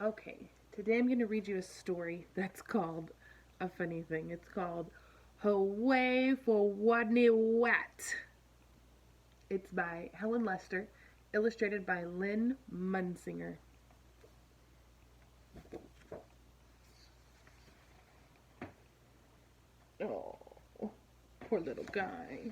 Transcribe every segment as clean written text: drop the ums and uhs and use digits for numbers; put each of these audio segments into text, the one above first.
Okay, today I'm going to read you a story that's called a funny thing. It's called Hooway for Wodney Wat. It's by Helen Lester, illustrated by Lynn Munsinger. Oh, poor little guy.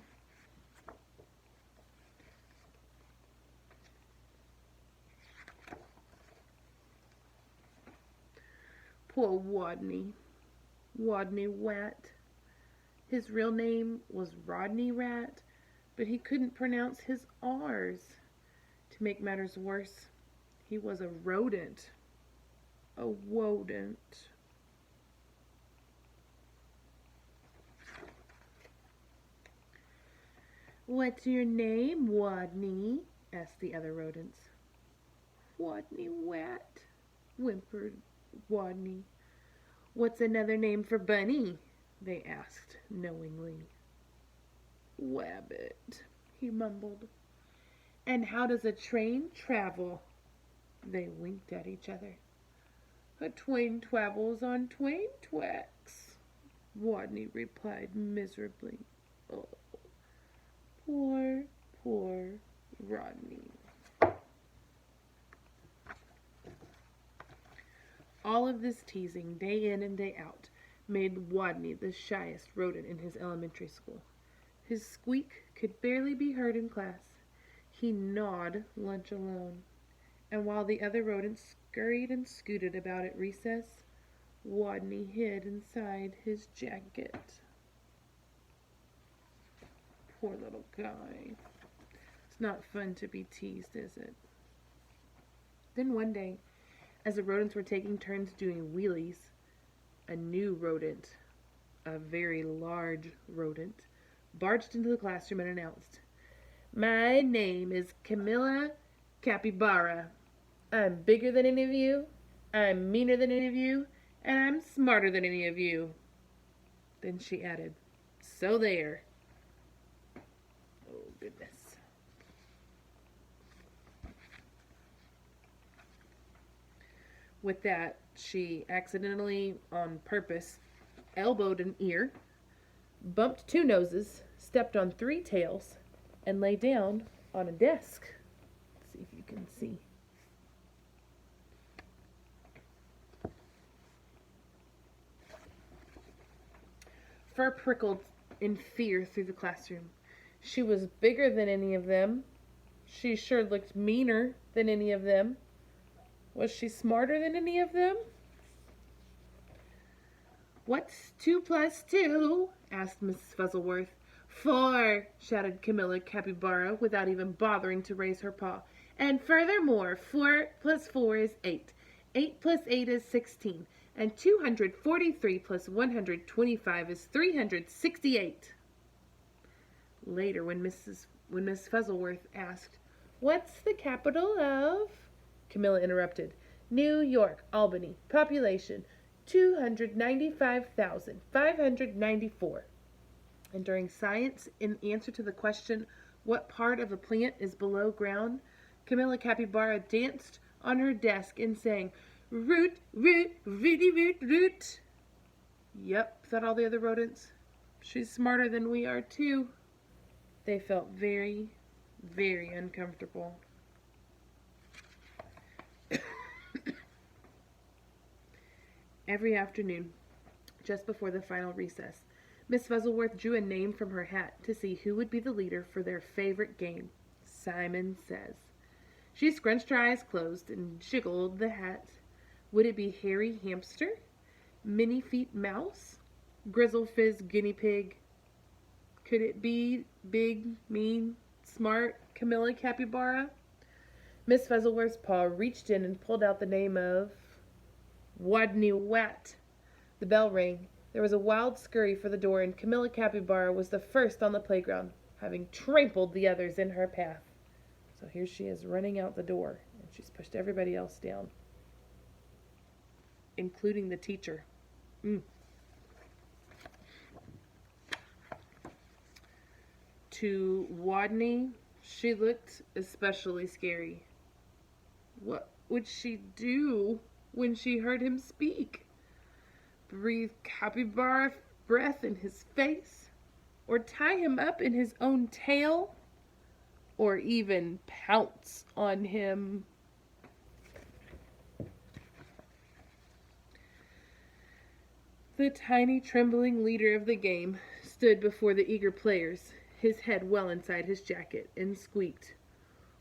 Poor Wodney Wat. His real name was Rodney Rat, but he couldn't pronounce his R's. To make matters worse, he was a rodent. A wodent. What's your name, Wodney? Asked the other rodents. Wodney Wat, whimpered Wodney. What's another name for Bunny? They asked knowingly. Wabbit, he mumbled. And how does a train travel? They winked at each other. A twain twavels on twain twacks, Wodney replied miserably. Oh, poor Rodney. All of this teasing, day in and day out, made Wodney the shyest rodent in his elementary school. His squeak could barely be heard in class. He gnawed lunch alone, and while the other rodents scurried and scooted about at recess, Wodney hid inside his jacket. Poor little guy. It's not fun to be teased, is it? Then one day, as the rodents were taking turns doing wheelies, a new rodent, a very large rodent, barged into the classroom and announced, My name is Camilla Capybara. I'm bigger than any of you, I'm meaner than any of you, and I'm smarter than any of you. Then she added, So there. Oh, goodness. With that, she accidentally, on purpose, elbowed an ear, bumped two noses, stepped on three tails, and lay down on a desk. Let's see if you can see. Fur prickled in fear through the classroom. She was bigger than any of them. She sure looked meaner than any of them. Was she smarter than any of them? What's 2 plus 2? Asked Mrs. Fuzzleworth. 4, shouted Camilla Capybara without even bothering to raise her paw. And furthermore, 4 plus 4 is 8. 8 plus 8 is 16. And 243 plus 125 is 368. Later, when Miss Fuzzleworth asked, What's the capital of? Camilla interrupted. New York, Albany, population 295,594. And during science, in answer to the question, what part of a plant is below ground, Camilla Capybara danced on her desk and sang, Root, root, rooty, root, root. Yep, thought all the other rodents. She's smarter than we are, too. They felt very, very uncomfortable. Every afternoon, just before the final recess, Miss Fuzzleworth drew a name from her hat to see who would be the leader for their favorite game, Simon Says. She scrunched her eyes closed and jiggled the hat. Would it be Hairy Hamster, Minnie Feet Mouse, Grizzle Fizz Guinea Pig? Could it be big, mean, smart Camilla Capybara? Miss Fuzzleworth's paw reached in and pulled out the name of Wodney Wat. The bell rang. There was a wild scurry for the door, and Camilla Capybara was the first on the playground, having trampled the others in her path. So here she is running out the door, and she's pushed everybody else down, including the teacher. To Wodney, she looked especially scary. What would she do? when she heard him speak. Breathe capybara breath in his face, or tie him up in his own tail, or even pounce on him. The tiny, trembling leader of the game stood before the eager players, his head well inside his jacket, and squeaked,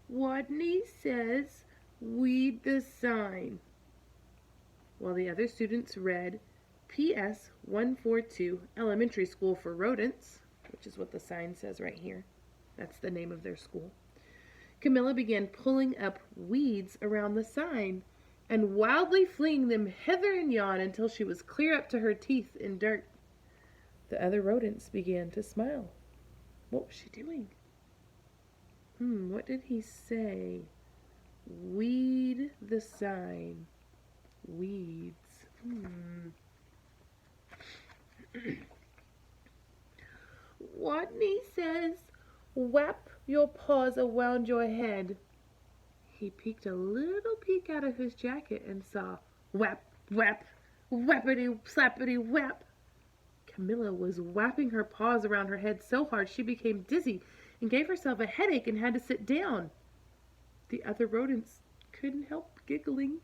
"Wodney says, read the sign," while the other students read, "P.S. 142, Elementary School for Rodents," which is what the sign says right here. That's the name of their school. Camilla began pulling up weeds around the sign and wildly flinging them hither and yon until she was clear up to her teeth in dirt. The other rodents began to smile. What was she doing? What did he say? Weed the sign. Weeds. Wodney says, "Wrap your paws around your head." He peeked a little peek out of his jacket and saw whap, whap, whappity, slappity, whap. Camilla was whapping her paws around her head so hard she became dizzy and gave herself a headache and had to sit down. The other rodents couldn't help giggling.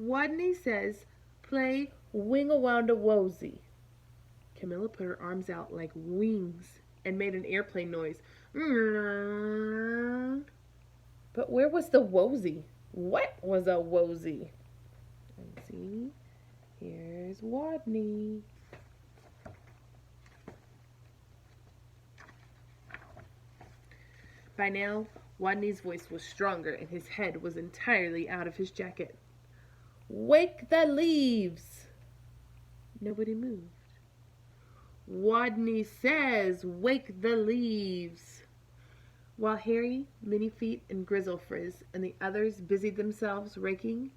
Wodney says, "Play Wing Around a Wosy." Camilla put her arms out like wings and made an airplane noise. But where was the wosy? What was a wosy? Let's see. Here's Wodney. By now, Wodney's voice was stronger and his head was entirely out of his jacket. "Wake the leaves!" Nobody moved. "Wodney says, wake the leaves." While Harry, Minifeet, and Grizzlefrizz and the others busied themselves raking,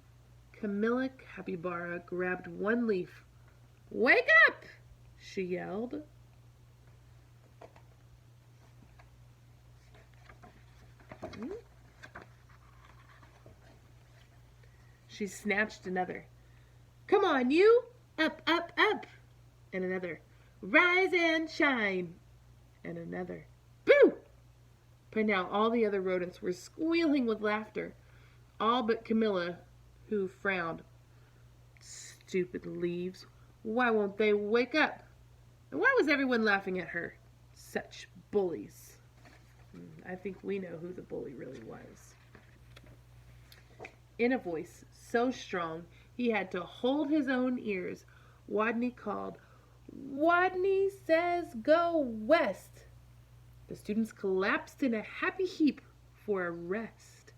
Camilla Capybara grabbed one leaf. "Wake up!" she yelled. She snatched another. "Come on, you! Up, up, up!" And another. "Rise and shine!" And another. "Boo!" By now all the other rodents were squealing with laughter, all but Camilla, who frowned. Stupid leaves. Why won't they wake up? And why was everyone laughing at her? Such bullies. I think we know who the bully really was. In a voice so strong he had to hold his own ears, Wodney called, "Wodney says go west." The students collapsed in a happy heap for a rest.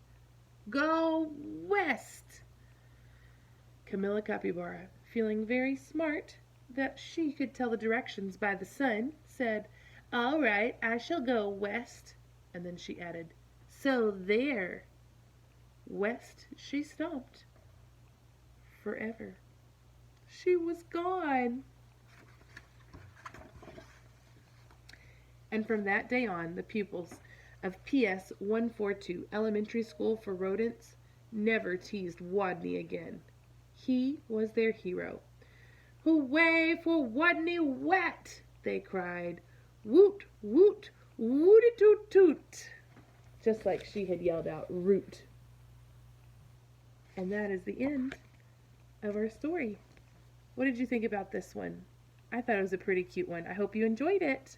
Go west! Camilla Capybara, feeling very smart that she could tell the directions by the sun, said, "All right, I shall go west." And then she added, "So there." West she stomped. Forever. She was gone. And from that day on, the pupils of PS 142 Elementary School for Rodents never teased Wodney again. He was their hero. "Hooway for Wodney Wat!" they cried. "Woot, woot, wooty toot toot!" Just like she had yelled out root. And that is the end of our story. What did you think about this one? I thought it was a pretty cute one. I hope you enjoyed it.